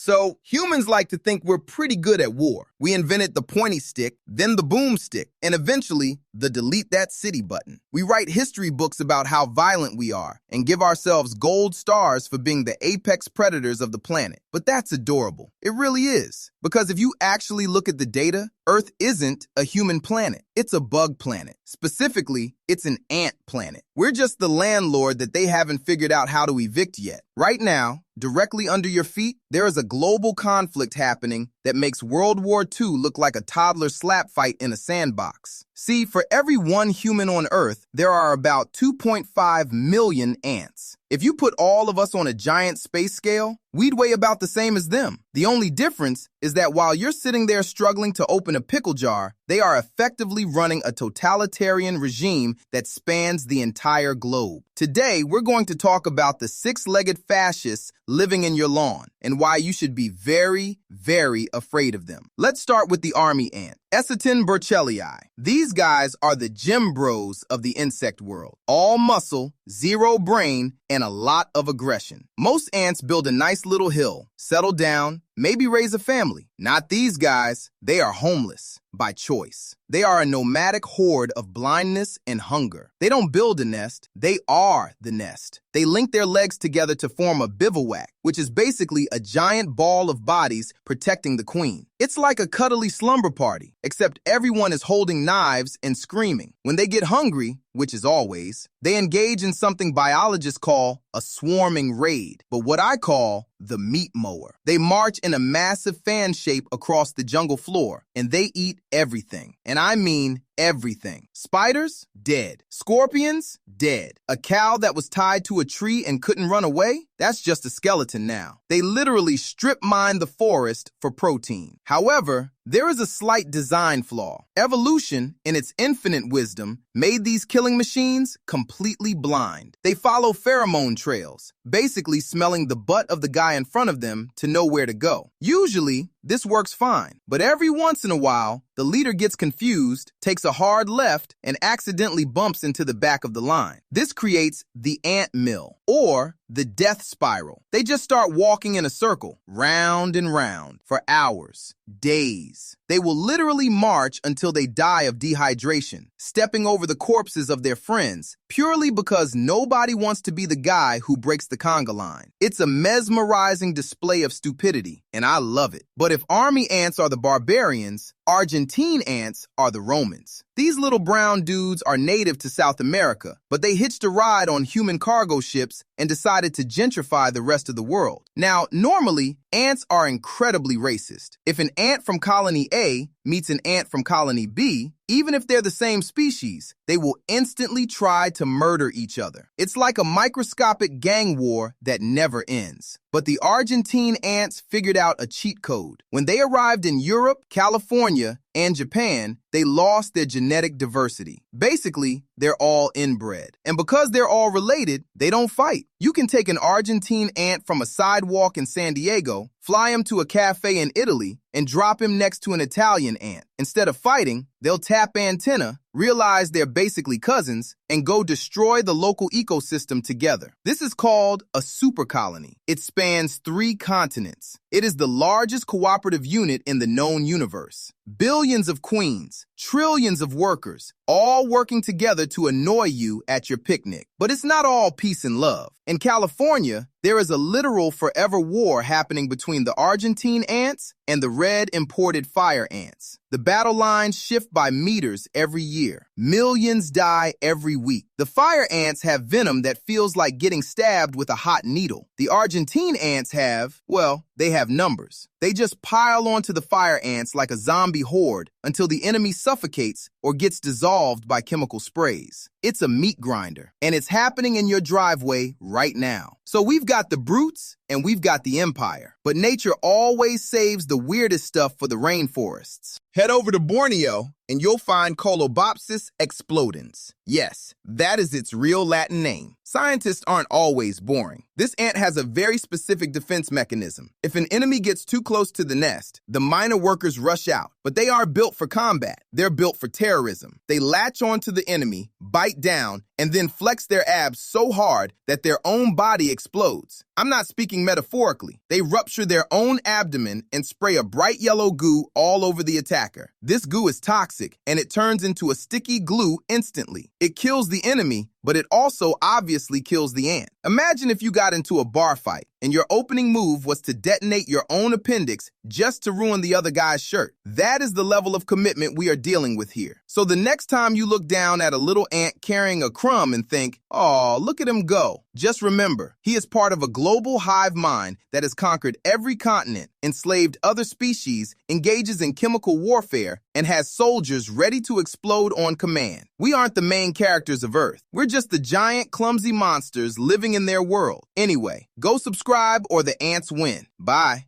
So humans like to think we're pretty good at war. We invented the pointy stick, then the boomstick, and eventually the delete that city button. We write history books about how violent we are and give ourselves gold stars for being the apex predators of the planet. But that's adorable. It really is. Because if you actually look at the data, Earth isn't a human planet. It's a bug planet. Specifically, it's an ant planet. We're just the landlord that they haven't figured out how to evict yet. Right now, directly under your feet, there is a global conflict happening that makes World War II look like a toddler slap fight in a sandbox. See, for every one human on Earth, there are about 2.5 million ants. If you put all of us on a giant space scale, we'd weigh about the same as them. The only difference is that while you're sitting there struggling to open a pickle jar, they are effectively running a totalitarian regime that spans the entire globe. Today, we're going to talk about the six-legged fascists living in your lawn and why you should be very, very afraid of them. Let's start with the army ant, Eciton burchellii. These guys are the gym bros of the insect world. All muscle, zero brain, and a lot of aggression. Most ants build a nice little hill, settle down, maybe raise a family. Not these guys. They are homeless by choice. They are a nomadic horde of blindness and hunger. They don't build a nest. They are the nest. They link their legs together to form a bivouac, which is basically a giant ball of bodies protecting the queen. It's like a cuddly slumber party, except everyone is holding knives and screaming. When they get hungry, which is always, they engage in something biologists call a swarming raid, but what I call the meat mower. They march in a massive fan shape across the jungle floor, and they eat everything. And I mean everything. Spiders? Dead. Scorpions? Dead. A cow that was tied to a tree and couldn't run away? That's just a skeleton now. They literally strip mine the forest for protein. However, there is a slight design flaw. Evolution, in its infinite wisdom, made these killing machines completely blind. They follow pheromone trails, basically smelling the butt of the guy in front of them to know where to go. Usually, this works fine, but every once in a while, the leader gets confused, takes a hard left, and accidentally bumps into the back of the line. This creates the ant mill, or the death spiral. They just start walking in a circle, round and round, for hours, days. They will literally march until they die of dehydration, stepping over the corpses of their friends, purely because nobody wants to be the guy who breaks the conga line. It's a mesmerizing display of stupidity, and I love it. But if army ants are the barbarians, Argentine ants are the Romans. These little brown dudes are native to South America, but they hitched a ride on human cargo ships and decided to gentrify the rest of the world. Now, normally, ants are incredibly racist. If an ant from colony A meets an ant from colony B, even if they're the same species, they will instantly try to murder each other. It's like a microscopic gang war that never ends. But the Argentine ants figured out a cheat code. When they arrived in Europe, California, and Japan, they lost their genetic diversity. Basically, they're all inbred. And because they're all related, they don't fight. You can take an Argentine ant from a sidewalk in San Diego, fly him to a cafe in Italy, and drop him next to an Italian ant. Instead of fighting, they'll tap antenna, realize they're basically cousins, and go destroy the local ecosystem together. This is called a supercolony. It spans 3 continents. It is the largest cooperative unit in the known universe. Billions of queens, trillions of workers, all working together to annoy you at your picnic. But it's not all peace and love. In California, there is a literal forever war happening between the Argentine ants and the red imported fire ants. The battle lines shift by meters every year. Millions die every week. The fire ants have venom that feels like getting stabbed with a hot needle. The Argentine ants have, well, they have numbers. They just pile onto the fire ants like a zombie horde until the enemy suffocates or gets dissolved by chemical sprays. It's a meat grinder, and it's happening in your driveway right now. So we've got the brutes and we've got the empire, but nature always saves the weirdest stuff for the rainforests. Head over to Borneo and you'll find Colobopsis explodens. Yes, that is its real Latin name. Scientists aren't always boring. This ant has a very specific defense mechanism. If an enemy gets too close to the nest, the miner workers rush out, But they aren't built for combat. They're built for terrorism. They latch onto the enemy, bite down, and then flex their abs so hard that their own body explodes. I'm not speaking metaphorically. They rupture their own abdomen and spray a bright yellow goo all over the attacker. This goo is toxic, and it turns into a sticky glue instantly. It kills the enemy, but it also obviously kills the ant. Imagine if you got into a bar fight and your opening move was to detonate your own appendix just to ruin the other guy's shirt. That is the level of commitment we are dealing with here. So the next time you look down at a little ant carrying a crumb and think, "Oh, look at him go," just remember, he is part of a global hive mind that has conquered every continent, enslaved other species, engages in chemical warfare, and has soldiers ready to explode on command. We aren't the main characters of Earth. We're just the giant, clumsy monsters living in their world. Anyway, go subscribe or the ants win. Bye.